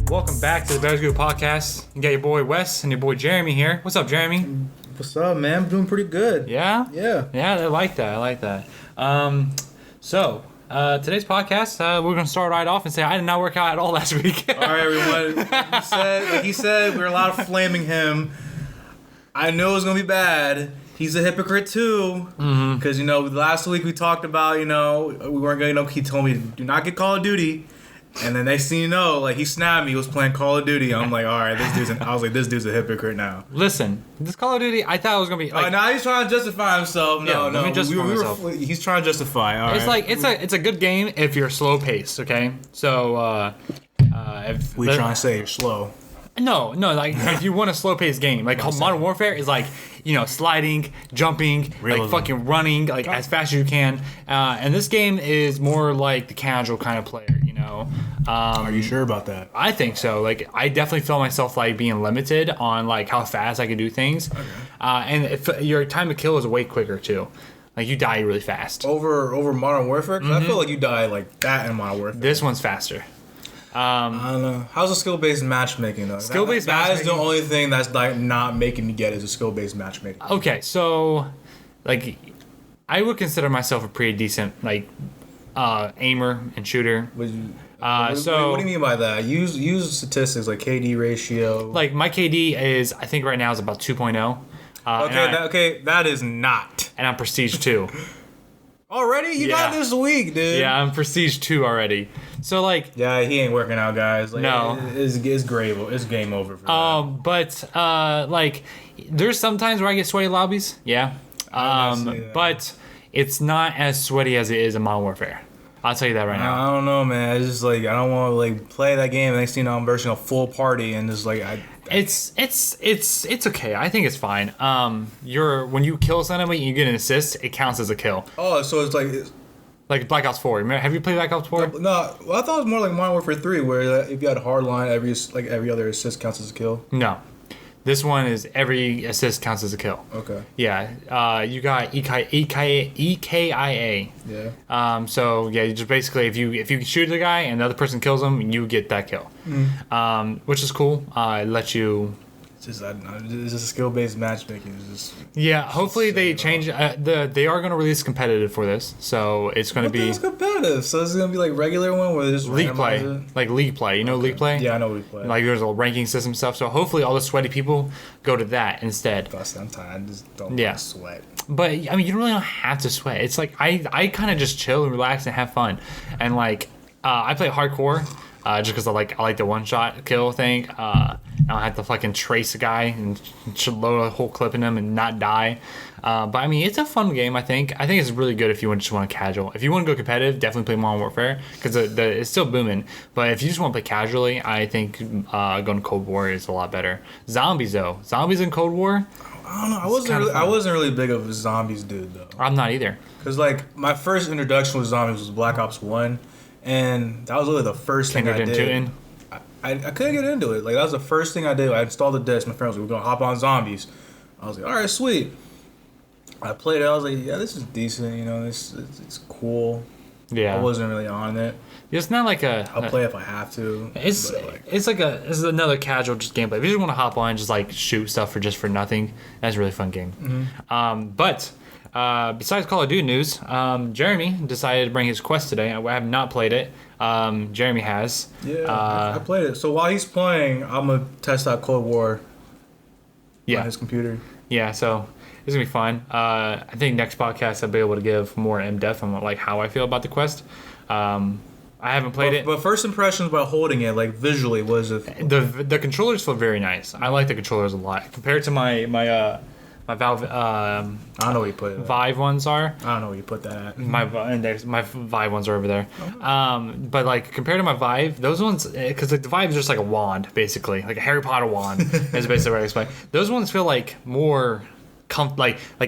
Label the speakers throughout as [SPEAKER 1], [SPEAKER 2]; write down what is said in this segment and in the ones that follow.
[SPEAKER 1] Welcome back to the Bears Group Podcast. You got your boy Wes and your boy Jeremy here. What's up, Jeremy?
[SPEAKER 2] What's up, man? I'm doing pretty good.
[SPEAKER 1] Yeah?
[SPEAKER 2] Yeah.
[SPEAKER 1] Yeah, I like that. Today's podcast, we're going to start right off and say I did not work out at all last week.
[SPEAKER 2] All right, everyone. Like he said, we were a lot of flaming him. I know it was going to be bad. He's a hypocrite too. Because, last week we talked about, we weren't going to, he told me, do not get Call of Duty. And then next thing you know, he snapped me. He was playing Call of Duty. I'm like, all right, this dude's a hypocrite now.
[SPEAKER 1] Listen, this Call of Duty, I thought it was gonna be
[SPEAKER 2] now he's trying to justify himself. He's trying to justify. All
[SPEAKER 1] right. It's a good game if you're slow paced. Okay, so if
[SPEAKER 2] we trying to say you're slow.
[SPEAKER 1] No, if you want a slow paced game, Modern Warfare is sliding, jumping, fucking running, as fast as you can. And this game is more like the casual kind of player,
[SPEAKER 2] Are you sure about that?
[SPEAKER 1] I think so. I definitely feel myself being limited on how fast I can do things. Okay. And your time to kill is way quicker too. You die really fast.
[SPEAKER 2] Over Modern Warfare? 'Cause I feel like you die like that in Modern Warfare.
[SPEAKER 1] This one's faster.
[SPEAKER 2] I don't know. How's the skill-based matchmaking though?
[SPEAKER 1] Skill-based
[SPEAKER 2] matchmaking? That is the only thing that's not making me get is a skill-based matchmaking.
[SPEAKER 1] Okay, so I would consider myself a pretty decent aimer and shooter.
[SPEAKER 2] What do you mean by that? Use statistics like KD ratio.
[SPEAKER 1] My KD is, I think right now is about 2.0.
[SPEAKER 2] That is not.
[SPEAKER 1] And I'm Prestige 2.
[SPEAKER 2] Already? You got this week, dude.
[SPEAKER 1] Yeah, I'm Prestige 2 already. So
[SPEAKER 2] yeah, he ain't working out, guys.
[SPEAKER 1] No.
[SPEAKER 2] It's game over for that.
[SPEAKER 1] But there's some times where I get sweaty lobbies. Yeah. But it's not as sweaty as it is in Modern Warfare. I'll tell you that right now.
[SPEAKER 2] I don't know, man. It's just I don't want to play that game. Next thing you know, I'm versing a full party and just
[SPEAKER 1] It's okay. I think it's fine. When you kill somebody, you get an assist. It counts as a kill.
[SPEAKER 2] Oh, so it's
[SPEAKER 1] like Black Ops 4. Have you played Black Ops 4?
[SPEAKER 2] No, well, I thought it was more like Modern Warfare 3, where if you had a hard line, every other assist counts as a kill.
[SPEAKER 1] No. This one is every assist counts as a kill.
[SPEAKER 2] Okay.
[SPEAKER 1] Yeah. You got EKIA.
[SPEAKER 2] Yeah.
[SPEAKER 1] So yeah, you just basically if you shoot the guy and the other person kills him, you get that kill. Which is cool. It lets you.
[SPEAKER 2] It's just skill-based matchmaking.
[SPEAKER 1] Hopefully they change. They are going to release competitive for this, so it's going to be.
[SPEAKER 2] It's competitive, so it's going to be regular one where there's
[SPEAKER 1] league play, league play. You know league play?
[SPEAKER 2] Yeah, I know league play.
[SPEAKER 1] There's a ranking system stuff. So hopefully all the sweaty people go to that instead.
[SPEAKER 2] I'm tired. I just don't want to sweat.
[SPEAKER 1] But I mean, you really don't have to sweat. It's I kind of just chill and relax and have fun, and I play hardcore. Just because I like the one-shot kill thing. I don't have to fucking trace a guy and load a whole clip in him and not die. But I mean, it's a fun game. I think it's really good if you just want to casual. If you want to go competitive, definitely play Modern Warfare because it's still booming. But if you just want to play casually, I think going Cold War is a lot better. Zombies in Cold War.
[SPEAKER 2] I don't know. I wasn't really big of a zombies dude though.
[SPEAKER 1] I'm not either.
[SPEAKER 2] Because my first introduction with zombies was Black Ops 1. And that was really the first thing I did. I couldn't get into it. That was the first thing I did. I installed the disc. My friends were going to hop on zombies. I was like, all right, sweet. I played it. I was like, yeah, this is decent. It's cool.
[SPEAKER 1] Yeah.
[SPEAKER 2] I wasn't really on it.
[SPEAKER 1] It's not
[SPEAKER 2] I'll play if I have to.
[SPEAKER 1] It's another casual just gameplay. If you just want to hop on and just shoot stuff for nothing, that's a really fun game. But besides Call of Duty news, Jeremy decided to bring his Quest today. I have not played it. Jeremy has.
[SPEAKER 2] Yeah, I played it. So while he's playing, I'm going to test out Cold War on his computer.
[SPEAKER 1] Yeah, so it's going to be fun. I think next podcast I'll be able to give more in-depth on how I feel about the Quest. I haven't played it.
[SPEAKER 2] But first impressions about holding it, visually, was it?
[SPEAKER 1] The controllers feel very nice. I like the controllers a lot. Compared to my Valve,
[SPEAKER 2] I don't know where you put it.
[SPEAKER 1] Vive ones are.
[SPEAKER 2] I don't know where you put that at.
[SPEAKER 1] My Vive ones are over there. But compared to my Vive, those ones, because the Vive is just like a wand, basically, like a Harry Potter wand. Is basically what I explain. Those ones feel more,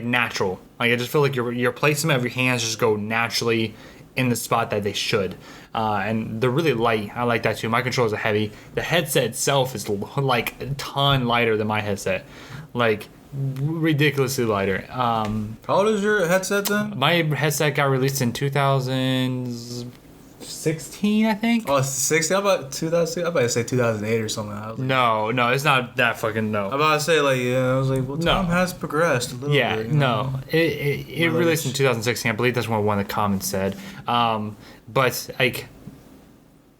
[SPEAKER 1] natural. I just feel like your placement of your hands just go naturally in the spot that they should. And they're really light. I like that too. My controllers are heavy. The headset itself is a ton lighter than my headset. Ridiculously lighter. How
[SPEAKER 2] old is your headset then?
[SPEAKER 1] My headset got released in 2000. 16, I think.
[SPEAKER 2] Oh, it's 60. How about 2006? I'm about to say 2008 or something. I was like,
[SPEAKER 1] No, it's not that fucking no.
[SPEAKER 2] I'm about to say like yeah. I was like, well,
[SPEAKER 1] No.
[SPEAKER 2] time has progressed a little
[SPEAKER 1] Yeah,
[SPEAKER 2] bit. You know?
[SPEAKER 1] no. It released in 2016. I believe that's what one of the comments said. But like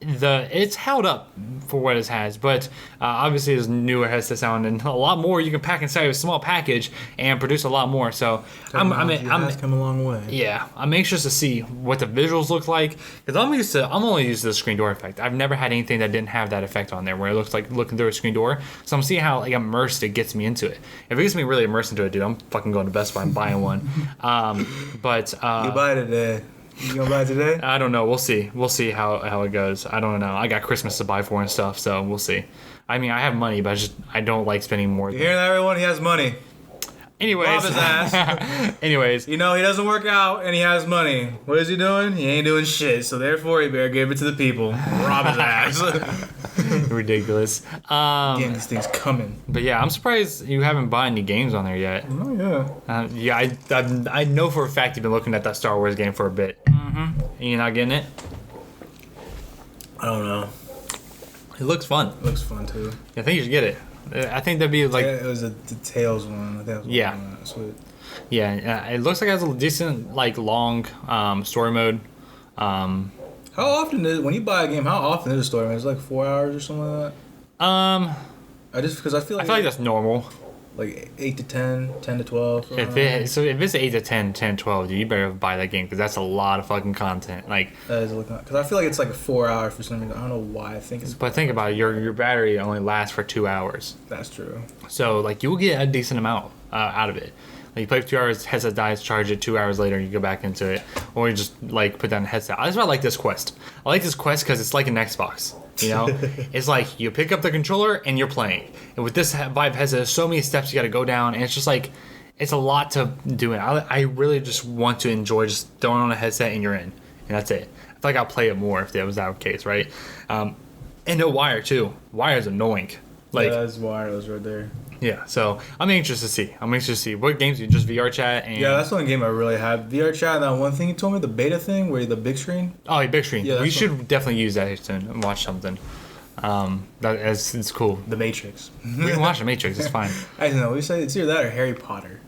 [SPEAKER 1] it's held up for what it has, but obviously there's newer headset sound and a lot more you can pack inside of a small package and produce a lot more. So I'm
[SPEAKER 2] has come a long way.
[SPEAKER 1] yeah, I'm anxious to see what the visuals look like because I'm only used to the screen door effect. I've never had anything that didn't have that effect on there where it looks like looking through a screen door. So I'm seeing how like immersed it gets me into it. If it gets me really immersed into it, dude, I'm fucking going to Best Buy and buying one. But
[SPEAKER 2] You buy it today. You gonna buy it today?
[SPEAKER 1] I don't know. We'll see. We'll see how it goes. I don't know. I got Christmas to buy for and stuff, so we'll see. I mean, I have money, but I don't like spending more.
[SPEAKER 2] You hear that, everyone? He has money.
[SPEAKER 1] Anyways,
[SPEAKER 2] Rob his ass.
[SPEAKER 1] anyways,
[SPEAKER 2] You know, he doesn't work out and he has money. What is he doing? He ain't doing shit. So therefore, he better give it to the people. Rob his ass.
[SPEAKER 1] ridiculous.
[SPEAKER 2] Damn, this thing's coming.
[SPEAKER 1] But yeah, I'm surprised you haven't bought any games on there yet.
[SPEAKER 2] Oh, yeah.
[SPEAKER 1] Yeah, I know for a fact you've been looking at that Star Wars game for a bit. Mm-hmm. And you're not getting it?
[SPEAKER 2] I don't know.
[SPEAKER 1] It looks fun.
[SPEAKER 2] It looks fun, too.
[SPEAKER 1] I think you should get it. I think that'd be like...
[SPEAKER 2] Yeah, it was the Tales one. I think that was
[SPEAKER 1] Yeah.
[SPEAKER 2] one. Sweet.
[SPEAKER 1] Yeah, it looks like it has a decent, like, long story mode.
[SPEAKER 2] How often when you buy a game, how often is the story? It's like 4 hours or something like that? Because I feel like
[SPEAKER 1] that's normal.
[SPEAKER 2] like 8 to 10, 10 to 12.
[SPEAKER 1] If it's 8 to 10, 10, 12, dude, you better buy that game because that's a lot of fucking content. Like,
[SPEAKER 2] that is because I feel like it's like a 4 hour for some reason. I don't know why. I think it's.
[SPEAKER 1] but think about it, your battery only lasts for 2 hours,
[SPEAKER 2] That's true.
[SPEAKER 1] so like you'll get a decent amount out of it. Like you play for 2 hours, headset dies, charge it 2 hours later, you go back into it, or you just like put down the headset. That's why I like this Quest. I like this Quest because it's like an Xbox. You know, it's like you pick up the controller and you're playing. And with this Vive headset, there's so many steps you got to go down, and it's just like it's a lot to do. It. I really just want to enjoy just throwing on a headset and you're in, and that's it. I feel like I'll play it more if that was that case, right? And no wire too. Wire is annoying. Like
[SPEAKER 2] Yeah, that's wireless right there.
[SPEAKER 1] yeah, so I'm anxious to see. What games you just VR chat and
[SPEAKER 2] Yeah, that's the only game I really have. VR chat and that one thing you told me, the beta thing, where the big screen.
[SPEAKER 1] oh, big screen.
[SPEAKER 2] Yeah,
[SPEAKER 1] We
[SPEAKER 2] that's
[SPEAKER 1] should definitely use that soon and watch something. It's cool.
[SPEAKER 2] The Matrix.
[SPEAKER 1] We can watch The Matrix. It's fine.
[SPEAKER 2] I don't know. We say it's either that or Harry Potter.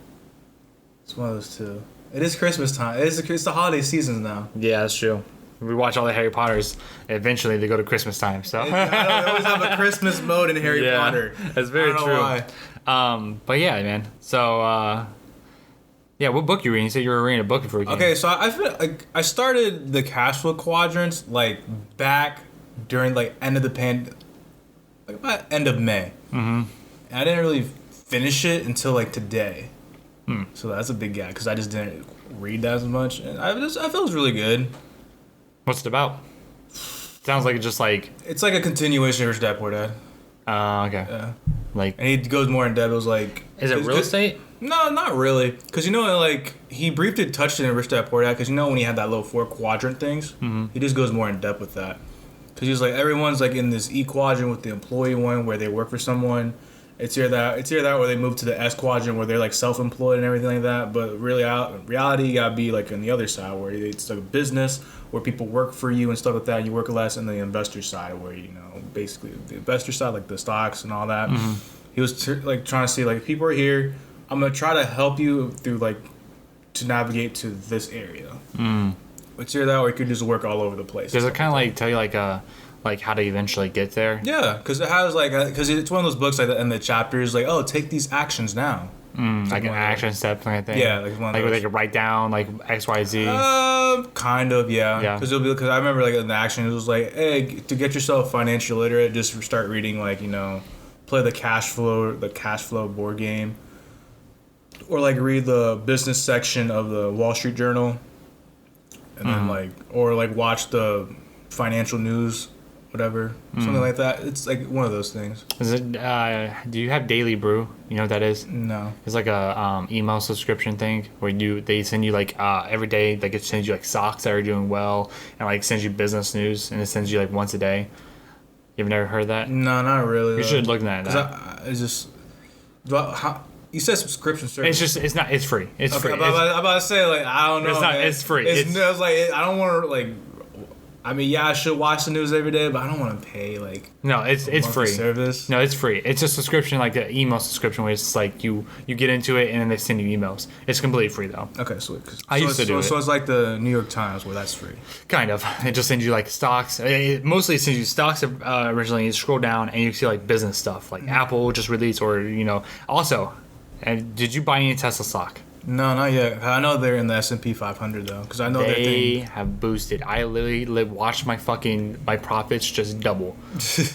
[SPEAKER 2] It's one of those two. It is Christmas time. It's the holiday seasons now.
[SPEAKER 1] Yeah, that's true. We watch all the Harry Potters. Eventually, they go to Christmas time. So
[SPEAKER 2] They always have a Christmas mode in Harry
[SPEAKER 1] yeah,
[SPEAKER 2] Potter.
[SPEAKER 1] that's very
[SPEAKER 2] I don't
[SPEAKER 1] true.
[SPEAKER 2] know why.
[SPEAKER 1] But yeah, man. So yeah, what book you reading? You said you were reading a book before you came.
[SPEAKER 2] Okay, so I feel like I started the cash flow quadrants like back during like end of the like about end of May. Mm-hmm. And I didn't really finish it until like today. So that's a big gap because I just didn't read that as much, and I felt it was really good.
[SPEAKER 1] What's it about? Sounds like it's just like.
[SPEAKER 2] It's like a continuation of Rich Dad Poor Dad.
[SPEAKER 1] Okay.
[SPEAKER 2] Yeah.
[SPEAKER 1] Like,
[SPEAKER 2] And he goes more in depth. It was like,
[SPEAKER 1] is it real estate?
[SPEAKER 2] No, not really. Because you know, like he briefly touched it in Rich Dad Poor Dad. Because you know when he had that little 4 quadrant things, he just goes more in depth with that. Because he's like everyone's like in this E quadrant with the employee one where they work for someone. It's either that or they move to the S quadrant where they're like self-employed and everything like that. But really, reality, you gotta be like on the other side where it's like a business where people work for you and stuff like that. You work less, and the investor side where basically the investor side like the stocks and all that. He was like trying to see like people are here. I'm gonna try to help you through like to navigate to this area. It's either that or you could just work all over the place.
[SPEAKER 1] Does it kind of like tell you like how to eventually get there?
[SPEAKER 2] Yeah, because it has because it's one of those books like that, and the chapters like, oh, take these actions now.
[SPEAKER 1] Like an action step kind of thing.
[SPEAKER 2] Yeah, like one of
[SPEAKER 1] like
[SPEAKER 2] those.
[SPEAKER 1] where they could write down like X, Y, Z.
[SPEAKER 2] Kind of, yeah.
[SPEAKER 1] Yeah.
[SPEAKER 2] Because I remember like in the action, it was like, hey, to get yourself financially literate, just start reading like play the cash flow board game, or like read the business section of the Wall Street Journal, and then or watch the financial news. Whatever, something like that. It's like one of those things.
[SPEAKER 1] Is it? Do you have Daily Brew? You know what that is?
[SPEAKER 2] No.
[SPEAKER 1] It's like a email subscription thing where they send you like every day. Like it sends you like stocks that are doing well, and like sends you business news, and it sends you like once a day. You've never heard that?
[SPEAKER 2] No, not really.
[SPEAKER 1] You should look at that.
[SPEAKER 2] It's just. How, you said subscription service.
[SPEAKER 1] It's free. It's free.
[SPEAKER 2] I'm about to say like I don't know.
[SPEAKER 1] It's not.
[SPEAKER 2] Man.
[SPEAKER 1] It's free.
[SPEAKER 2] I was like I don't want to like. I mean, yeah, I should watch the news every day, but I don't want to pay like
[SPEAKER 1] No, it's free.
[SPEAKER 2] Service.
[SPEAKER 1] No, it's free. It's a subscription, like an email subscription, where it's like you get into it and then they send you emails. It's completely free though.
[SPEAKER 2] Okay, sweet.
[SPEAKER 1] I used to do it.
[SPEAKER 2] So it's like the New York Times where that's free.
[SPEAKER 1] Kind of. It just sends you like stocks. It mostly sends you stocks originally. You scroll down and you see like business stuff, like Apple just released, or Also, and did you buy any Tesla stock?
[SPEAKER 2] No, not yet. I know they're in the S&P 500 though, because I know
[SPEAKER 1] they have boosted. I literally watched my profits just double.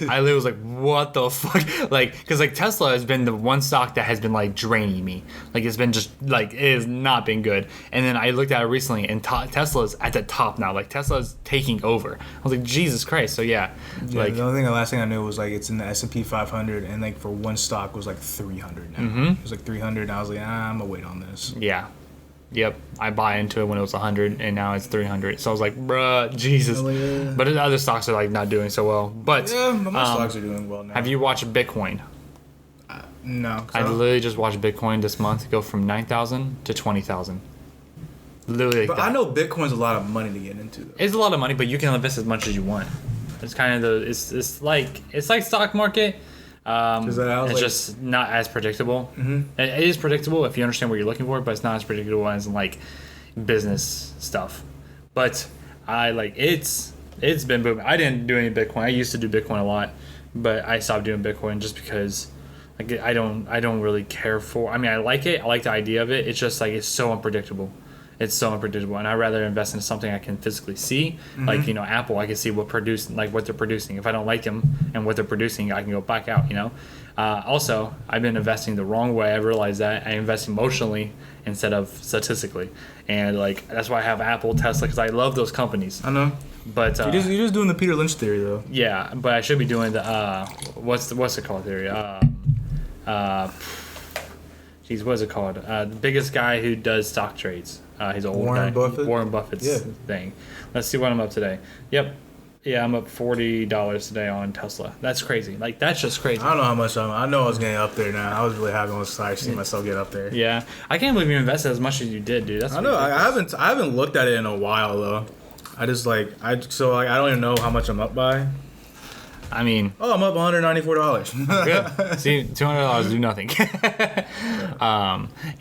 [SPEAKER 1] I literally was like, what the fuck? Like, because like Tesla has been the one stock that has been like draining me. Like it's been just like it has not been good. And then I looked at it recently, and Tesla's at the top now. Like Tesla's taking over. I was like, Jesus Christ. So yeah, like
[SPEAKER 2] the last thing I knew was like it's in the S&P 500, and like for one stock it was like 300 now.
[SPEAKER 1] Mm-hmm.
[SPEAKER 2] It was like 300, and I was like, I'm gonna wait on this.
[SPEAKER 1] Yeah. Yep. I buy into it when it was 100 and now it's 300. So I was like, bruh, Jesus.
[SPEAKER 2] Yeah.
[SPEAKER 1] But the other stocks are like not doing so well. But
[SPEAKER 2] yeah, my stocks are doing well now.
[SPEAKER 1] Have you watched Bitcoin?
[SPEAKER 2] No.
[SPEAKER 1] I literally just watched Bitcoin this month go from 9,000 to 20,000. Literally.
[SPEAKER 2] But I know Bitcoin's a lot of money to get into. Though.
[SPEAKER 1] It's a lot of money, but you can invest as much as you want. It's kind of it's like stock market. It's just not as predictable.
[SPEAKER 2] Mm-hmm.
[SPEAKER 1] It is predictable if you understand what you're looking for, but it's not as predictable as in like business stuff. But it's been booming. I didn't do any Bitcoin. I used to do Bitcoin a lot, but I stopped doing Bitcoin just because like I don't really care for. I mean, I like it. I like the idea of it. It's just like it's so unpredictable. It's so unpredictable, and I'd rather invest in something I can physically see, like Apple. I can see what they're producing. If I don't like them and what they're producing, I can go back out. Also, I've been investing the wrong way. I realized that I invest emotionally instead of statistically, and like that's why I have Apple, Tesla, because I love those companies.
[SPEAKER 2] I know,
[SPEAKER 1] but
[SPEAKER 2] you're just doing the Peter Lynch theory though.
[SPEAKER 1] Yeah, but I should be doing the what's it called theory? Geez, what is it called? The biggest guy who does stock trades. He's an old
[SPEAKER 2] Warren
[SPEAKER 1] guy.
[SPEAKER 2] Buffett?
[SPEAKER 1] Warren Buffett's thing. Let's see what I'm up today. Yep. Yeah, I'm up $40 today on Tesla. That's crazy. Like, that's just crazy.
[SPEAKER 2] I don't know how much I know I was getting up there now. I was really happy once I see myself get up there.
[SPEAKER 1] Yeah. I can't believe you invested as much as you did, dude. That's
[SPEAKER 2] I know. I haven't looked at it in a while, though. I just, I don't even know how much I'm up by.
[SPEAKER 1] I mean,
[SPEAKER 2] I'm up $194.
[SPEAKER 1] good. See, $200 do nothing.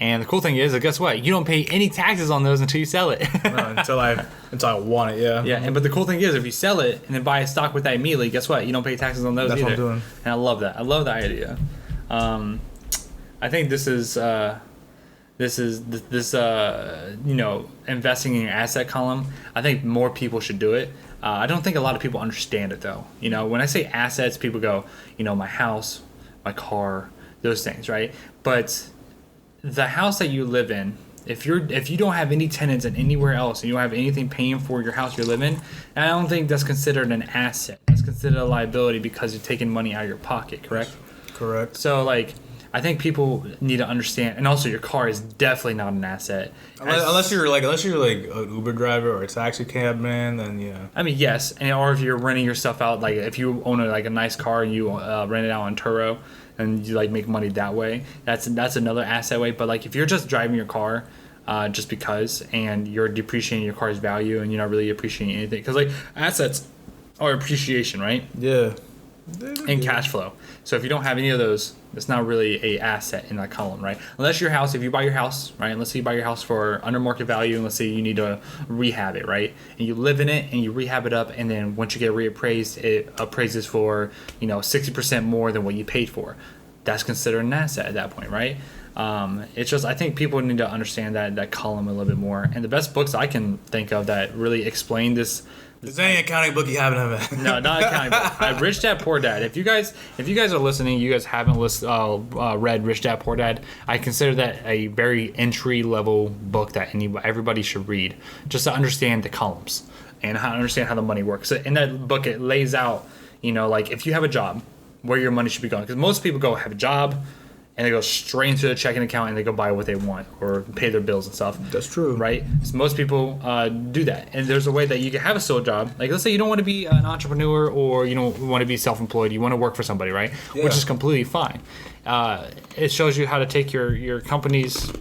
[SPEAKER 1] And the cool thing is, guess what? You don't pay any taxes on those until you sell it.
[SPEAKER 2] No, until I want it, yeah.
[SPEAKER 1] Yeah, but the cool thing is, if you sell it and then buy a stock with that immediately, guess what? You don't pay taxes on those
[SPEAKER 2] That's
[SPEAKER 1] either.
[SPEAKER 2] what I'm doing.
[SPEAKER 1] And I love that. I love that idea. I think this is investing in your asset column. I think more people should do it. I don't think a lot of people understand it though. When I say assets, people go, my house, my car, those things, right? But the house that you live in, if you don't have any tenants in anywhere else and you don't have anything paying for your house you're living, I don't think that's considered an asset. That's considered a liability because you're taking money out of your pocket, correct?
[SPEAKER 2] Correct.
[SPEAKER 1] So I think people need to understand, and also your car is definitely not an asset.
[SPEAKER 2] Unless you're like an Uber driver or a taxi cab man, then yeah.
[SPEAKER 1] I mean, yes, or if you're renting your stuff out, like if you own a nice car and you rent it out on Turo, and you make money that way, that's another asset way. But if you're just driving your car, just because, and you're depreciating your car's value, and you're not really appreciating anything, because assets are appreciation, right?
[SPEAKER 2] Yeah.
[SPEAKER 1] And cash flow. So if you don't have any of those, it's not really a asset in that column, right? Unless your house, if you buy your house, right? Let's say you buy your house for under market value, and let's say you need to rehab it, right? And you live in it and you rehab it up, and then once you get reappraised, it appraises for 60% more than what you paid for. That's considered an asset at that point, right? It's just, I think people need to understand that column a little bit more. And the best books I can think of that really explain this.
[SPEAKER 2] Is there any accounting book you haven't have?
[SPEAKER 1] No, not accounting book. Rich Dad Poor Dad. If you guys are listening, you guys haven't read Rich Dad Poor Dad, I consider that a very entry level book that everybody should read, just to understand the columns and how to understand how the money works. So in that book, it lays out, if you have a job, where your money should be going. Because most people have a job, and they go straight into a checking account and they go buy what they want or pay their bills and stuff.
[SPEAKER 2] That's true.
[SPEAKER 1] Right? So most people do that. And there's a way that you can have a sole job. Let's say you don't want to be an entrepreneur, or you don't want to be self-employed. You want to work for somebody, right? Yeah. Which is completely fine. It shows you how to take your company's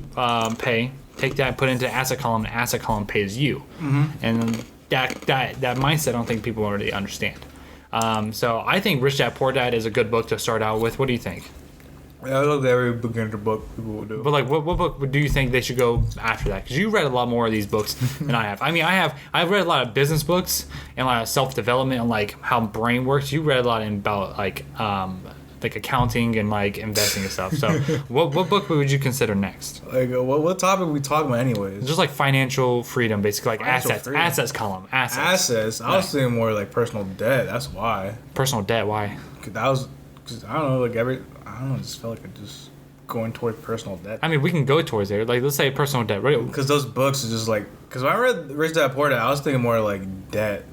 [SPEAKER 1] pay, take that, put it into asset column, and asset column pays you.
[SPEAKER 2] Mm-hmm.
[SPEAKER 1] And then that mindset, I don't think people already understand. So I think Rich Dad Poor Dad is a good book to start out with. What do you think?
[SPEAKER 2] Yeah, I love every beginner book people will do.
[SPEAKER 1] But like, what book do you think they should go after that? Because you read a lot more of these books than I have. I mean, I've read a lot of business books and a lot of self development and like how brain works. You read a lot about like accounting and like investing and stuff. So what book would you consider next?
[SPEAKER 2] Like what topic are we talking about anyways?
[SPEAKER 1] Just like financial freedom, basically, like
[SPEAKER 2] Financial freedom.
[SPEAKER 1] assets column, assets.
[SPEAKER 2] Assets. I was thinking more like personal debt. That's why.
[SPEAKER 1] Personal debt. Why?
[SPEAKER 2] Cause I don't know. Like I don't know. I just felt like I just going toward personal debt.
[SPEAKER 1] I mean, we can go towards there. Like, let's say personal debt. Right?
[SPEAKER 2] Because those books are just like. Because when I read Rich Dad Poor Dad, I was thinking more like debt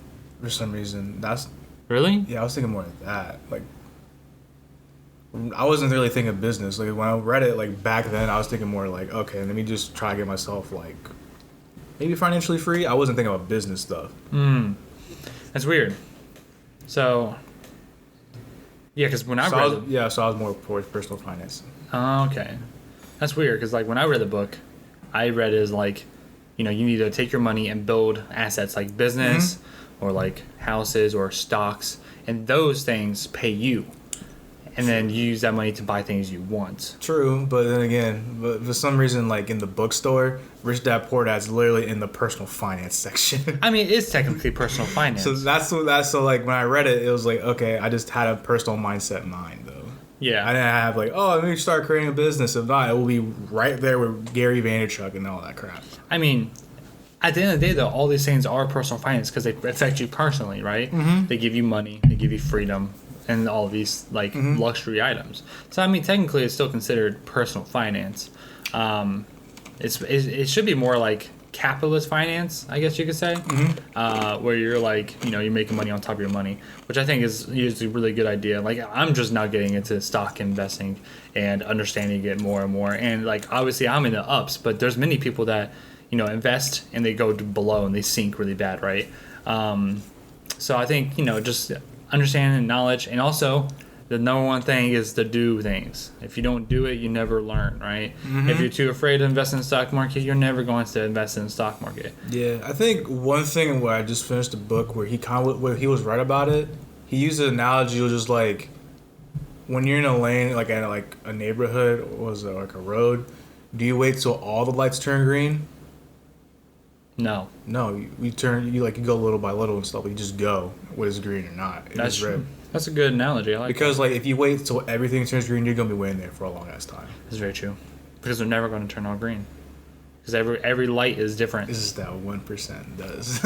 [SPEAKER 2] for some reason. That's
[SPEAKER 1] Really?
[SPEAKER 2] yeah. I was thinking more of that. Like. I wasn't really thinking business. Like when I read it, like back then, I was thinking more like, okay, let me just try to get myself like maybe financially free. I wasn't thinking about business stuff.
[SPEAKER 1] That's weird. So, yeah, because when I
[SPEAKER 2] So
[SPEAKER 1] read
[SPEAKER 2] so I was more towards personal finance.
[SPEAKER 1] Oh, okay. That's weird because like when I read the book, I read it as like, you know, you need to take your money and build assets like business or like houses or stocks, and those things pay you. And then you use that money to buy things you want.
[SPEAKER 2] True, but then again, but for some reason, like in the bookstore, Rich Dad Poor Dad's literally in the personal finance section.
[SPEAKER 1] I mean, it is technically personal finance.
[SPEAKER 2] So so like when I read it, it was like, okay, I just had a personal mindset in mind though.
[SPEAKER 1] Yeah.
[SPEAKER 2] I didn't have like, oh, let me start creating a business. If not, it will be right there with Gary Vaynerchuk and all that crap.
[SPEAKER 1] I mean, at the end of the day, though, all these things are personal finance because they affect you personally, right? They give you money, they give you freedom, and all of these like luxury items. So I mean, technically, it's still considered personal finance. It should be more like capitalist finance, I guess you could say, where you're like, you know, you're making money on top of your money, which I think is usually a really good idea. Like I'm just now getting into stock investing and understanding it more and more. And like obviously, I'm in the ups, but there's many people that, you know, invest and they go below and they sink really bad, right? So I think, you know, just understanding knowledge, and also the number one thing is to do things. If you don't do it, you never learn, right? If you're too afraid to invest in the stock market, you're never going to invest in the stock market.
[SPEAKER 2] Yeah, I think one thing where I just finished a book where he was right about it. He used an analogy. It was just like when you're in a lane, like at like a neighborhood, or was it like a road? Do you wait till all the lights turn green?
[SPEAKER 1] No.
[SPEAKER 2] No, you go little by little and stuff. You just go, whether it's green or not.
[SPEAKER 1] That's true. That's a good analogy. I like
[SPEAKER 2] because
[SPEAKER 1] that.
[SPEAKER 2] like if you wait till everything turns green, you're gonna be waiting there for a long ass time.
[SPEAKER 1] That's very true. Because they're never going to turn on green. Because every light is different.
[SPEAKER 2] This is that 1% does.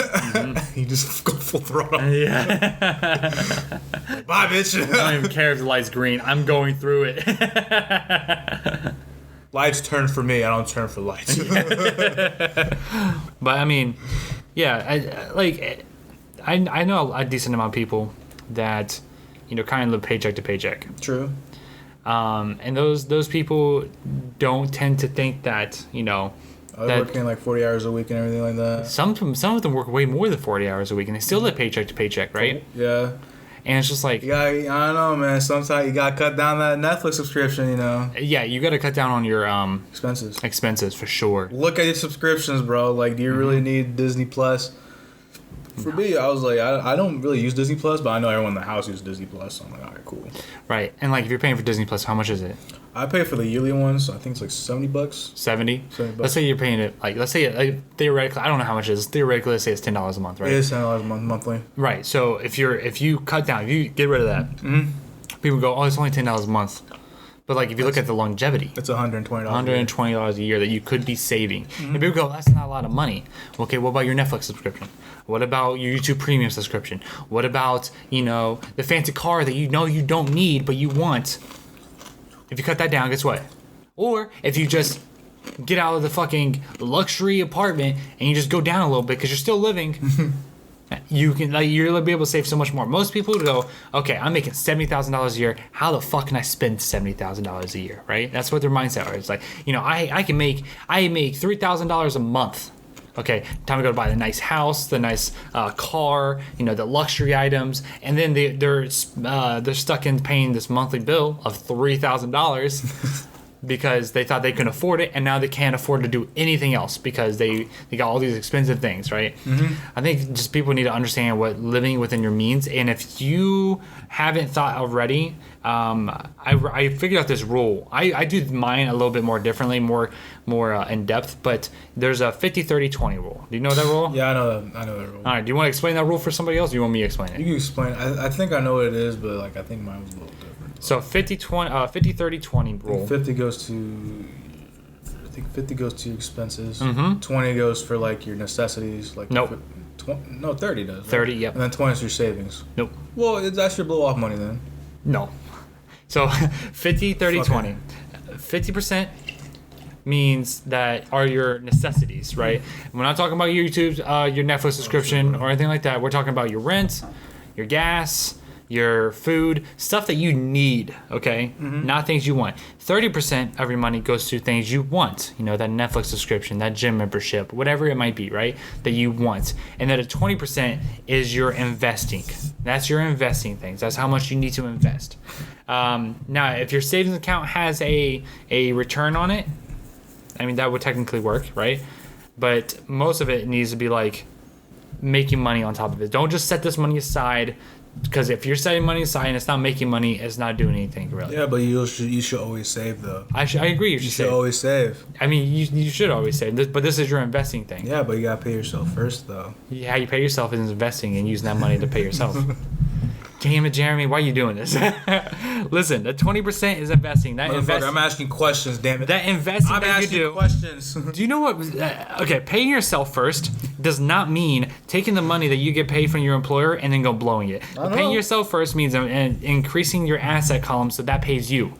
[SPEAKER 2] You just go full throttle.
[SPEAKER 1] Yeah.
[SPEAKER 2] Bye, bitch.
[SPEAKER 1] I don't even care if the light's green. I'm going through it.
[SPEAKER 2] Lights turn for me. I don't turn for lights.
[SPEAKER 1] But I mean, yeah, I know a decent amount of people that, you know, kind of live paycheck to paycheck.
[SPEAKER 2] True.
[SPEAKER 1] And those people don't tend to think that, you know,
[SPEAKER 2] They're working like 40 hours a week and everything like that.
[SPEAKER 1] some of them work way more than 40 hours a week and they still live paycheck to paycheck, right?
[SPEAKER 2] Yeah.
[SPEAKER 1] And it's just like,
[SPEAKER 2] I don't know, man. Sometimes you gotta cut down that Netflix subscription, you know.
[SPEAKER 1] yeah, you got to cut down on your
[SPEAKER 2] Expenses
[SPEAKER 1] for sure.
[SPEAKER 2] Look at your subscriptions, bro. Like, do you really need Disney Plus? For me, I was like, I don't really use Disney Plus, but I know everyone in the house uses Disney Plus, so I'm like, all right, cool.
[SPEAKER 1] Right. And like if you're paying for Disney Plus, how much is it?
[SPEAKER 2] I pay for the yearly one, so I think it's like $70.
[SPEAKER 1] 70?
[SPEAKER 2] $70.
[SPEAKER 1] Let's say you're paying it, like, let's say, like, theoretically, I don't know how much it is. Theoretically, let's say it's $10 a month, right?
[SPEAKER 2] It is $10 a month monthly.
[SPEAKER 1] Right. So if you cut down, if you get rid of that, people go, oh, it's only $10 a month. But like if you look at the longevity,
[SPEAKER 2] It's $120.
[SPEAKER 1] $120 a year that you could be saving. And people go, that's not a lot of money. Okay, what about your Netflix subscription? What about your YouTube Premium subscription? What about, you know, the fancy car that you know you don't need but you want? If you cut that down, guess what? Or if you just get out of the fucking luxury apartment and you just go down a little bit because you're still living, you'll be able to save so much more. Most people would go, okay, I'm making $70,000 a year. How the fuck can I spend $70,000 a year, right? That's what their mindset is. It's like, you know, I make $3,000 a month. Okay, time to go to buy the nice house, the nice car, you know, the luxury items, and then they're stuck in paying this monthly bill of $3,000. because they thought they couldn't afford it, and now they can't afford to do anything else because they got all these expensive things, right? I think just people need to understand what living within your means, and if you haven't thought already, I figured out this rule. I do mine a little bit more differently, more in depth, but there's a 50-30-20 rule. Do you know that rule?
[SPEAKER 2] Yeah, I know that rule.
[SPEAKER 1] All right, do you want to explain that rule for somebody else, or do you want me to explain it?
[SPEAKER 2] You can explain. I think I know what it is, but like I think mine was a little different.
[SPEAKER 1] So 50-30-20 rule.
[SPEAKER 2] 50 goes to. I think 50 goes to your expenses. 20 goes for like your necessities. Like
[SPEAKER 1] Nope.
[SPEAKER 2] 30 does. Right?
[SPEAKER 1] 30, yep.
[SPEAKER 2] And then 20 is your savings.
[SPEAKER 1] Nope.
[SPEAKER 2] Well, that's your blow off money then.
[SPEAKER 1] No. So 50-30-20. 50% means that are your necessities, right? We're not talking about YouTube, your Netflix subscription or anything like that. We're talking about your rent, your gas, your food, stuff that you need, okay? Not things you want. 30% of your money goes to things you want. You know, that Netflix subscription, that gym membership, whatever it might be, right? That you want. And then 20% is your investing. That's your investing things. That's how much you need to invest. Now, if your savings account has a return on it, I mean, that would technically work, right? But most of it needs to be like making money on top of it. Don't just set this money aside, because if you're setting money aside and it's not making money, it's not doing anything really.
[SPEAKER 2] Yeah, but you should always save though.
[SPEAKER 1] I agree. You should
[SPEAKER 2] always save.
[SPEAKER 1] I mean, you should always save. But this is your investing thing.
[SPEAKER 2] Yeah, but you gotta pay yourself first though.
[SPEAKER 1] Yeah, you pay yourself is investing and using that money to pay yourself. Damn it, Jeremy, why are you doing this? Listen, the 20% is investing. That
[SPEAKER 2] I'm asking questions, damn it.
[SPEAKER 1] That investing
[SPEAKER 2] I'm
[SPEAKER 1] that you
[SPEAKER 2] asking
[SPEAKER 1] do.
[SPEAKER 2] questions.
[SPEAKER 1] Do you know what? Okay, paying yourself first does not mean taking the money that you get paid from your employer and then go blowing it. Paying yourself first means increasing your asset column so that pays you.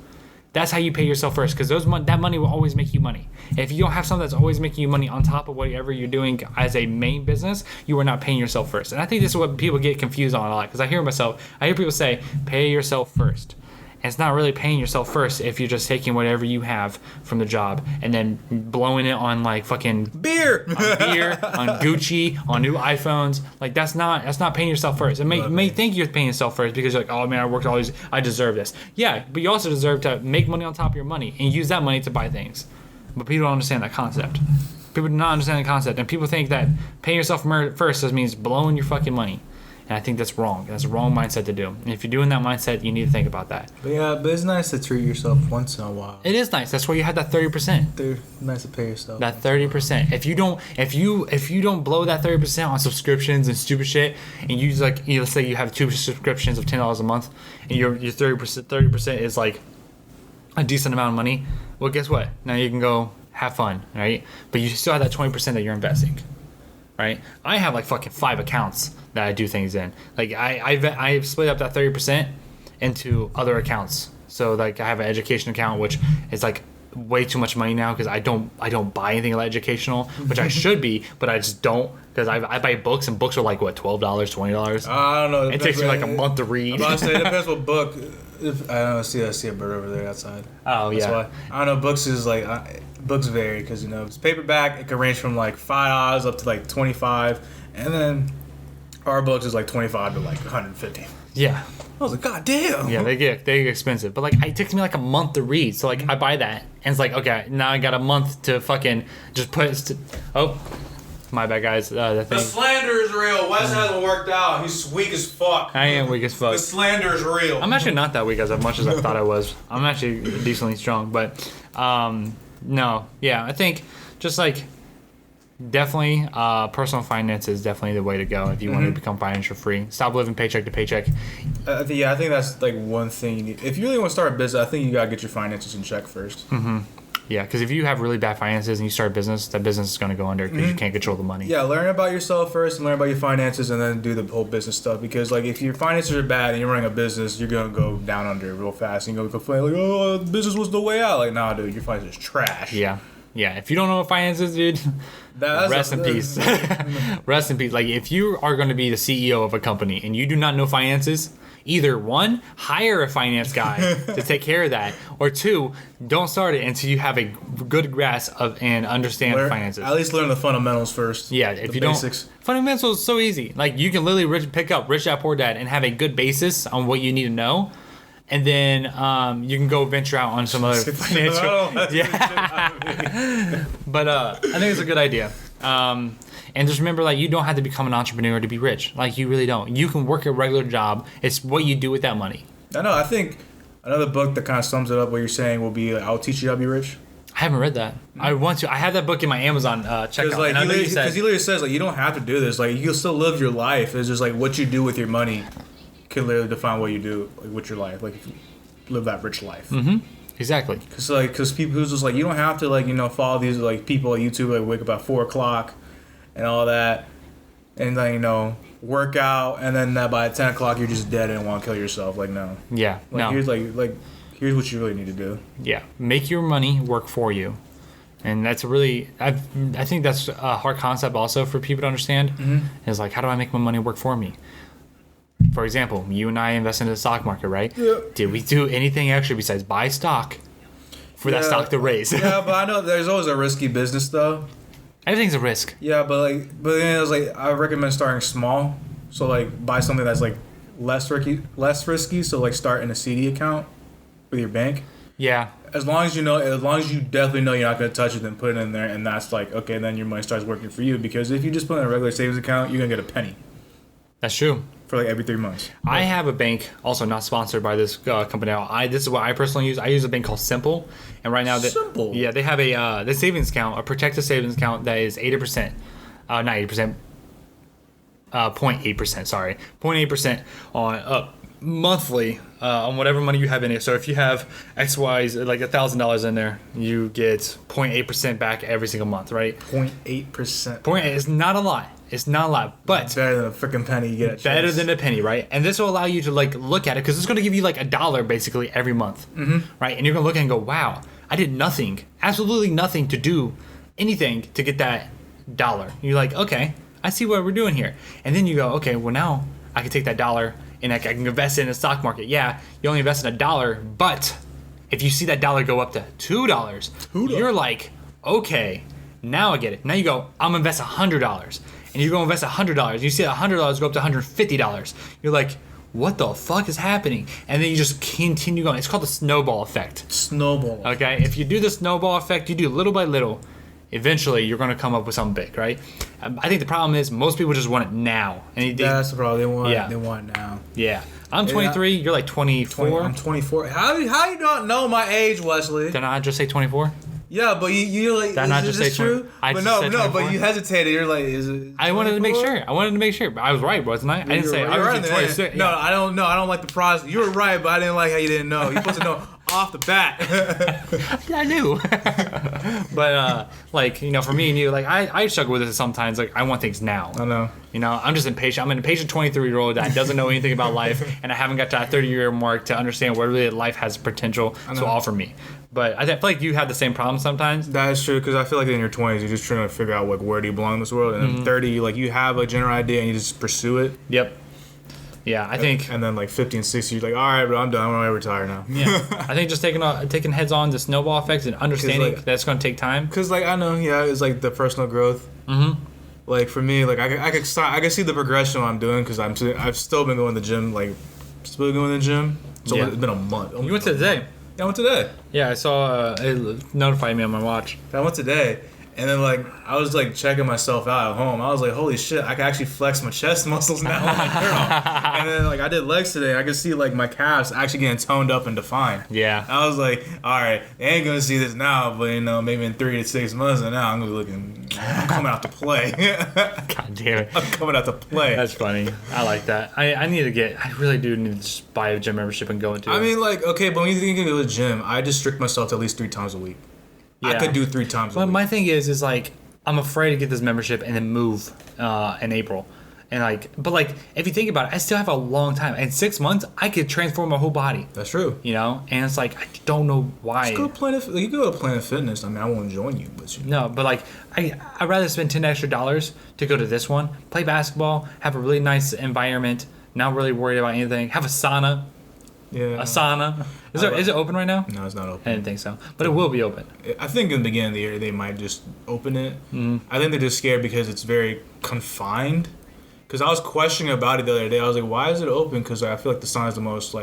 [SPEAKER 1] That's how you pay yourself first, because that money will always make you money. If you don't have something that's always making you money on top of whatever you're doing as a main business, you are not paying yourself first. And I think this is what people get confused on a lot, because I hear people say, pay yourself first. And it's not really paying yourself first if you're just taking whatever you have from the job and then blowing it on like fucking
[SPEAKER 2] beer,
[SPEAKER 1] on Gucci, on new iPhones. Like that's not paying yourself first. It may think you're paying yourself first because you're like, oh man, I worked all these, I deserve this. Yeah, but you also deserve to make money on top of your money and use that money to buy things. But people don't understand that concept. People do not understand the concept, and people think that paying yourself first just means blowing your fucking money. And I think that's wrong. That's a wrong mindset to do. And if you're doing that mindset, you need to think about that.
[SPEAKER 2] But it's nice to treat yourself once in a while.
[SPEAKER 1] It is nice. That's why you had that 30%.
[SPEAKER 2] Dude, nice to pay yourself.
[SPEAKER 1] That 30%. If you don't blow that 30% on subscriptions and stupid shit, and you let's say you have 2 subscriptions of $10 a month, and your 30% is like a decent amount of money. Well, guess what? Now you can go have fun, right? But you still have that 20% that you're investing. Right, I have like fucking 5 accounts that I do things in. Like I've split up that 30% into other accounts. So like I have an education account, which is like way too much money now because I don't buy anything like educational, which I should be, but I just don't because I buy books, and books are like what, $12, $20.
[SPEAKER 2] I don't know.
[SPEAKER 1] It takes me like a month to read.
[SPEAKER 2] I'm about to say it depends what book. If, I don't know. I see a bird over there outside.
[SPEAKER 1] Oh yeah.
[SPEAKER 2] That's why. I don't know. Books is like. Books vary because it's paperback. It can range from like $5 up to like $25, and then our books is like $25 to like $150.
[SPEAKER 1] Yeah.
[SPEAKER 2] I was like, God damn.
[SPEAKER 1] Yeah, they get expensive, but like it takes me like a month to read. So like I buy that, and it's like okay, now I got a month to fucking just put it. Oh, my bad, guys. The
[SPEAKER 2] slander is real. Wes hasn't worked out. He's weak as fuck.
[SPEAKER 1] I am weak as fuck.
[SPEAKER 2] The slander is real.
[SPEAKER 1] I'm actually not that weak as much as I thought I was. I'm actually decently strong, but no, yeah, I think just like definitely personal finance is definitely the way to go if you want to become financial free. Stop living paycheck to paycheck.
[SPEAKER 2] I think that's like one thing you need. If you really want to start a business, I think you gotta get your finances in check first.
[SPEAKER 1] Yeah, because if you have really bad finances and you start a business, that business is going to go under because you can't control the money.
[SPEAKER 2] Yeah, learn about yourself first and learn about your finances, and then do the whole business stuff. Because like if your finances are bad and you're running a business, you're gonna go down under real fast. And you're gonna complain like, "Oh, the business was the way out." Like, nah, dude, your finances is trash.
[SPEAKER 1] Yeah. If you don't know what finance is, dude, rest in peace. Rest in peace. Like if you are going to be the CEO of a company and you do not know finances, either one, hire a finance guy to take care of that, or two, don't start it until you have a good grasp of and understand finances.
[SPEAKER 2] At least learn the fundamentals first.
[SPEAKER 1] Yeah, if you basics. Fundamentals is so easy. Like you can literally pick up Rich Dad Poor Dad and have a good basis on what you need to know. and then you can go venture out on some other financial. Yeah. But I think it's a good idea. And just remember, like, you don't have to become an entrepreneur to be rich. Like, you really don't. You can work a regular job. It's what you do with that money.
[SPEAKER 2] I know. I think another book that kind of sums it up, what you're saying, will be I'll Teach You How to Be Rich.
[SPEAKER 1] I haven't read that. I want to. I have that book in my Amazon checkout.
[SPEAKER 2] Like, because he literally says, like, you don't have to do this. Like, you'll still live your life. It's just, like, what you do with your money can literally define what you do, like, with your life. Like, if you live that rich life.
[SPEAKER 1] Mm-hmm. Exactly.
[SPEAKER 2] Because people who's just, like, you don't have to, like, follow these, like, people on YouTube, like, wake up at 4 o'clock and all that. And then, work out. And then by 10 o'clock, you're just dead and want to kill yourself. Like, no.
[SPEAKER 1] Yeah.
[SPEAKER 2] Like,
[SPEAKER 1] no.
[SPEAKER 2] Here's what you really need to do.
[SPEAKER 1] Yeah, make your money work for you, and that's really I think that's a hard concept also for people to understand. Mm-hmm. Is like, how do I make my money work for me? For example, you and I invest in the stock market, right?
[SPEAKER 2] Yeah.
[SPEAKER 1] Did we do anything extra besides buy stock for that stock to raise?
[SPEAKER 2] Yeah, but I know there's always a risky business though.
[SPEAKER 1] Everything's a risk.
[SPEAKER 2] Yeah, but then it was like I recommend starting small. So like buy something that's like less risky. So like start in a CD account with your bank.
[SPEAKER 1] Yeah.
[SPEAKER 2] As long as you definitely know you're not going to touch it, then put it in there, and that's like, okay, then your money starts working for you. Because if you just put in a regular savings account, you're going to get a penny.
[SPEAKER 1] That's true.
[SPEAKER 2] For like every 3 months.
[SPEAKER 1] I have a bank, also not sponsored by this company now. This is what I personally use. I use a bank called Simple, and right now
[SPEAKER 2] Simple.
[SPEAKER 1] Yeah, they have the savings account, a protected savings account that is 80%, not 80%, 0.8%. Sorry, 0.8% on monthly on whatever money you have in it. So if you have XY's like $1,000 in there, you get 0.8% back every single month, right?
[SPEAKER 2] 0.8%.
[SPEAKER 1] 0.8 is not a lot. It's not a lot, but
[SPEAKER 2] better than a freaking penny you get at Chase.
[SPEAKER 1] Better than a penny, right? And this will allow you to like look at it because it's going to give you like $1 basically every month, right? And you're going to look at it and go, wow, I did nothing, absolutely nothing to do anything to get that $1. You're like, okay, I see what we're doing here. And then you go, okay, well now I can take that $1 and I can invest it in the stock market. Yeah, you only invest in $1, but if you see that $1 go up to $2, you're like, okay, now I get it. Now you go, I'm gonna invest $100, and you go invest $100. You see that $100 go up to $150. You're like, what the fuck is happening? And then you just continue going. It's called the snowball effect.
[SPEAKER 2] Snowball.
[SPEAKER 1] Okay, if you do the snowball effect, you do little by little. Eventually, you're going to come up with something big, right? I think the problem is most people just want it now. And
[SPEAKER 2] that's the problem. They want it now.
[SPEAKER 1] Yeah. I'm 23. You're like 24.
[SPEAKER 2] I'm 24. How you not know my age, Wesley?
[SPEAKER 1] Did I just say 24?
[SPEAKER 2] Yeah, but you like. Did I not just say true? But no. But you hesitated. You're like, is it? 24?
[SPEAKER 1] I wanted to make sure. But I was right, wasn't I? I didn't say. I was right 26.
[SPEAKER 2] No, I don't know. I don't like the process. You were right, but I didn't like how you didn't know. You're supposed to know off the bat.
[SPEAKER 1] I knew. But for me and you, like I struggle with this sometimes. Like I want things now.
[SPEAKER 2] I know.
[SPEAKER 1] I'm just impatient. I'm an impatient 23-year-old that doesn't know anything about life, and I haven't got to that 30-year mark to understand what really life has potential to offer me. But I feel like you have the same problem sometimes.
[SPEAKER 2] That is true, because I feel like in your 20s, you're just trying to figure out like where do you belong in this world, and then 30, like you have a general idea and you just pursue it.
[SPEAKER 1] Yep. Yeah, I think.
[SPEAKER 2] And then like 50 and 60, you're like, all right, bro, I'm done. I'm gonna retire now.
[SPEAKER 1] Yeah, I think just taking heads on the snowball effect and understanding that's going to take time.
[SPEAKER 2] Because like I know, it's like the personal growth. Mm-hmm. Like for me, like I can see the progression I'm doing because I've still been going to the gym, So it's been a month.
[SPEAKER 1] You went today.
[SPEAKER 2] Yeah, I went today.
[SPEAKER 1] Yeah, I saw it notified me on my watch.
[SPEAKER 2] I went today, and then I was checking myself out at home. I was like, holy shit, I can actually flex my chest muscles now on my girl. And then I did legs today. And I could see my calves actually getting toned up and defined.
[SPEAKER 1] Yeah.
[SPEAKER 2] I was like, all right, they ain't gonna see this now, but maybe in 3 to 6 months, and now I'm gonna be looking. I'm coming out to play.
[SPEAKER 1] God damn it.
[SPEAKER 2] I'm coming out to play.
[SPEAKER 1] That's funny. I like that. I really do need to just buy a gym membership and go into it.
[SPEAKER 2] I mean, okay, but when you think you can go to the gym, I just strict myself to at least 3 times a week. Yeah. I could do 3 times a week.
[SPEAKER 1] My thing is I'm afraid to get this membership and then move in April. And if you think about it, I still have a long time. In 6 months, I could transform my whole body.
[SPEAKER 2] That's true.
[SPEAKER 1] And it's I don't know why.
[SPEAKER 2] Just go to Planet. You go to Planet Fitness. I mean, I won't join you, but
[SPEAKER 1] no. But I'd rather spend $10 extra to go to this one, play basketball, have a really nice environment, not really worried about anything, have a sauna.
[SPEAKER 2] Yeah.
[SPEAKER 1] A sauna. Is it open right now?
[SPEAKER 2] No, it's not open.
[SPEAKER 1] I didn't think so, but it will be open.
[SPEAKER 2] I think in the beginning of the year they might just open it. Mm-hmm. I think they're just scared because it's very confined. Because I was questioning about it the other day. I was like, why is it open? Because I feel like the sauna is the most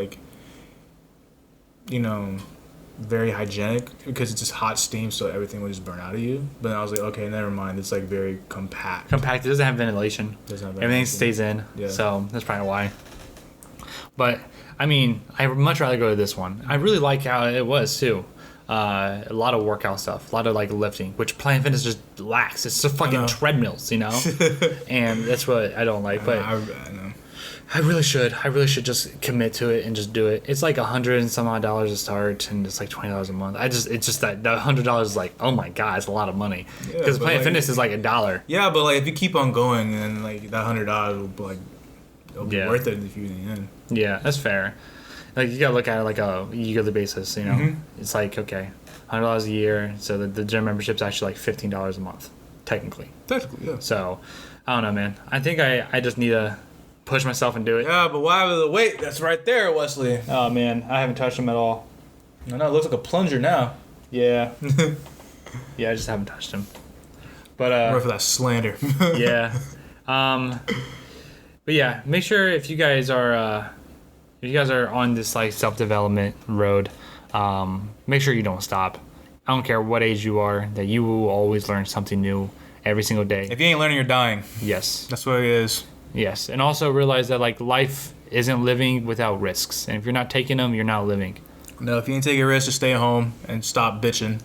[SPEAKER 2] very hygienic because it's just hot steam, so everything will just burn out of you. But then I was like, okay, never mind. It's like very compact.
[SPEAKER 1] Compact. It doesn't have ventilation. Everything stays in.
[SPEAKER 2] Yeah.
[SPEAKER 1] So that's probably why. But I mean, I would much rather go to this one. I really like how it was too. A lot of workout stuff, a lot of like lifting, which Planet Fitness just lacks. It's just fucking treadmills, and that's what I don't like. But
[SPEAKER 2] I know.
[SPEAKER 1] I really should just commit to it and just do it. It's like $100 and some odd to start, and it's like $20 a month. It's just that the $100 is like, oh my god, it's a lot of money because Planet Fitness is like $1.
[SPEAKER 2] Yeah, but like if you keep on going, then like that $100 will it'll be worth it if you in the end.
[SPEAKER 1] Yeah, that's fair. Like you gotta look at it like a yearly basis, It's like, okay, $100 a year, so the gym membership's actually like $15 a month, technically.
[SPEAKER 2] Yeah.
[SPEAKER 1] So, I don't know, man. I think I just need to push myself and do it.
[SPEAKER 2] Yeah, but why with the weight that's right there, Wesley?
[SPEAKER 1] Oh man, I haven't touched them at all.
[SPEAKER 2] No, it looks like a plunger now.
[SPEAKER 1] Yeah. Yeah, I just haven't touched them. But
[SPEAKER 2] I'm ready for that slander.
[SPEAKER 1] Yeah. But yeah, make sure if you guys are on this like self-development road, make sure you don't stop. I don't care what age you are, that you will always learn something new every single day.
[SPEAKER 2] If you ain't learning, you're dying.
[SPEAKER 1] Yes.
[SPEAKER 2] That's what it is.
[SPEAKER 1] Yes. And also realize that like life isn't living without risks. And if you're not taking them, you're not living.
[SPEAKER 2] No, if you ain't taking risks, just stay home and stop bitching.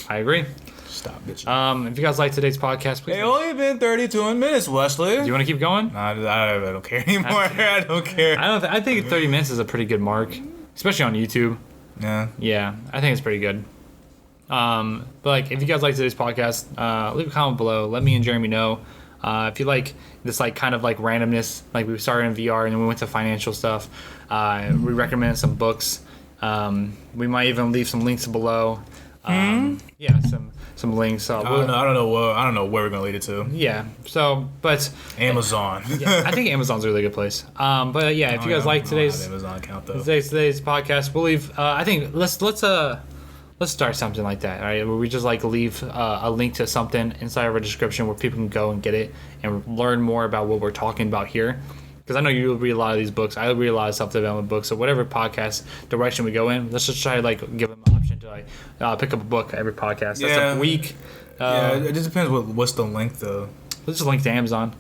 [SPEAKER 1] I agree.
[SPEAKER 2] Stop bitching.
[SPEAKER 1] If you guys like today's podcast, please.
[SPEAKER 2] It's only been 32 minutes, Wesley.
[SPEAKER 1] Do you want to keep going?
[SPEAKER 2] I don't care anymore. I don't care.
[SPEAKER 1] I think 30 minutes is a pretty good mark, especially on YouTube.
[SPEAKER 2] Yeah.
[SPEAKER 1] Yeah, I think it's pretty good. But like, if you guys like today's podcast, leave a comment below. Let me and Jeremy know. If you like this like kind of like randomness, like we started in VR and then we went to financial stuff. We recommend some books. We might even leave some links below. Yeah, some links.
[SPEAKER 2] I don't know where we're gonna lead it to.
[SPEAKER 1] Yeah. So, but
[SPEAKER 2] Amazon.
[SPEAKER 1] Yeah, I think Amazon's a really good place. But yeah, if you guys like today's
[SPEAKER 2] Amazon account though.
[SPEAKER 1] today's podcast, we'll leave. I think let's start something like that, all right? Where we just like leave a link to something inside of our description where people can go and get it and learn more about what we're talking about here. Because I know you read a lot of these books. I read a lot of self-development books. So whatever podcast direction we go in, let's just try to like give them an option to like pick up a book every podcast. That's a week.
[SPEAKER 2] Yeah, it just depends what's the link though.
[SPEAKER 1] Let's just link to Amazon.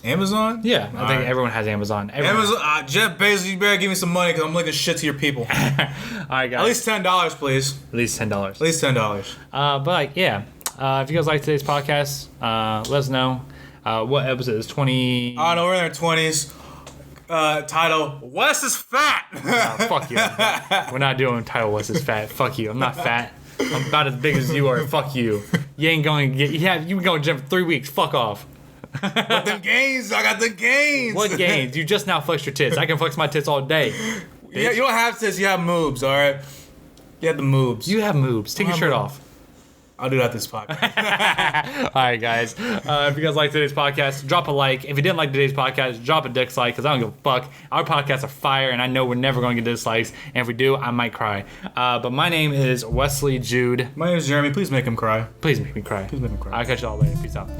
[SPEAKER 2] Amazon?
[SPEAKER 1] Yeah, I think everyone has Amazon.
[SPEAKER 2] Amazon. Jeff Bezos, you better give me some money because I'm linking shit to your people.
[SPEAKER 1] All right, guys.
[SPEAKER 2] At least $10, please.
[SPEAKER 1] At least $10.
[SPEAKER 2] At least $10.
[SPEAKER 1] But like, yeah. If you guys like today's podcast, let us know. What episode is 20?
[SPEAKER 2] I don't know, we're in our 20s. Title, Wes is fat.
[SPEAKER 1] Fuck you. We're not doing title Wes is fat. Fuck you. I'm not fat. I'm about as big as you are. Fuck you. You ain't going to get. You been going to gym for 3 weeks. Fuck off.
[SPEAKER 2] But them gains, I got the gains.
[SPEAKER 1] What gains? You just now flexed your tits. I can flex my tits all day.
[SPEAKER 2] Yeah, you don't have tits. You have moves. All right. You have the moves.
[SPEAKER 1] You have moves. Take your shirt off.
[SPEAKER 2] I'll do that this podcast.
[SPEAKER 1] All right, guys. If you guys like today's podcast, drop a like. If you didn't like today's podcast, drop a dislike because I don't give a fuck. Our podcasts are fire, and I know we're never going to get dislikes. And if we do, I might cry. But my name is Wesley Jude.
[SPEAKER 2] My name is Jeremy. Please make him cry.
[SPEAKER 1] Please make me cry.
[SPEAKER 2] Please make him cry.
[SPEAKER 1] I'll catch you all later. Peace out.